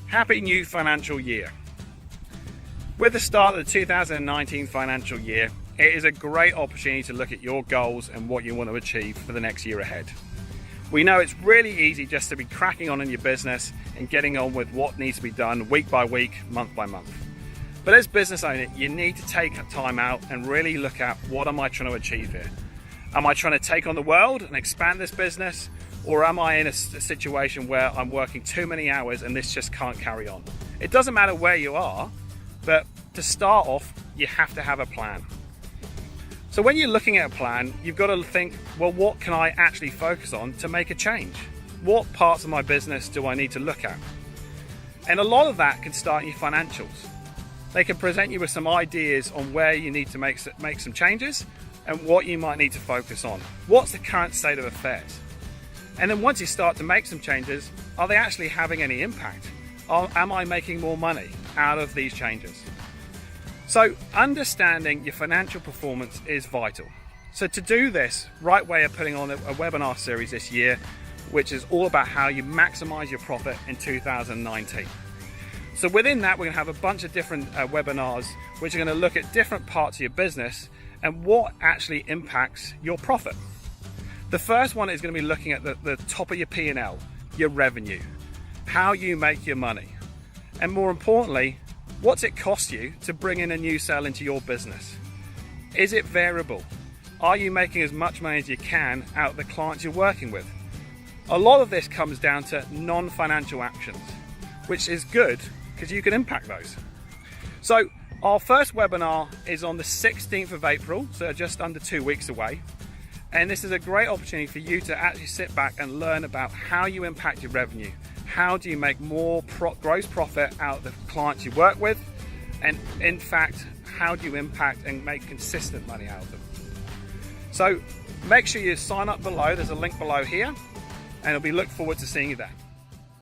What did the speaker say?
Happy new financial year. With the start of the 2019 financial year, it is a great opportunity to look at your goals and what you want to achieve for the next year ahead. We know it's really easy just to be cracking on in your business and getting on with what needs to be done week by week, month by month. But as business owner, you need to take time out and really look at, what am I trying to achieve here? Am I trying to take on the world and expand this business? Or am I in a situation where I'm working too many hours and this just can't carry on? It doesn't matter where you are, but to start off, you have to have a plan. So when you're looking at a plan, you've got to think, well, what can I actually focus on to make a change? What parts of my business do I need to look at? And a lot of that can start in your financials. They can present you with some ideas on where you need to make some changes and what you might need to focus on. What's the current state of affairs? And then once you start to make some changes, are they actually having any impact? Am I making more money out of these changes? So understanding your financial performance is vital. So to do this, Right Way are putting on a webinar series this year, which is all about how you maximize your profit in 2019. So within that, we're going to have a bunch of different webinars, which are going to look at different parts of your business and what actually impacts your profit. The first one is going to be looking at the top of your P&L, your revenue, how you make your money, and more importantly, what's it cost you to bring in a new sale into your business? Is it variable? Are you making as much money as you can out of the clients you're working with? A lot of this comes down to non-financial actions, which is good because you can impact those. So our first webinar is on the 16th of April, so just under 2 weeks away. And this is a great opportunity for you to actually sit back and learn about how you impact your revenue. How do you make more gross profit out of the clients you work with? And in fact, how do you impact and make consistent money out of them? So make sure you sign up below. There's a link below here, and I'll look forward to seeing you there.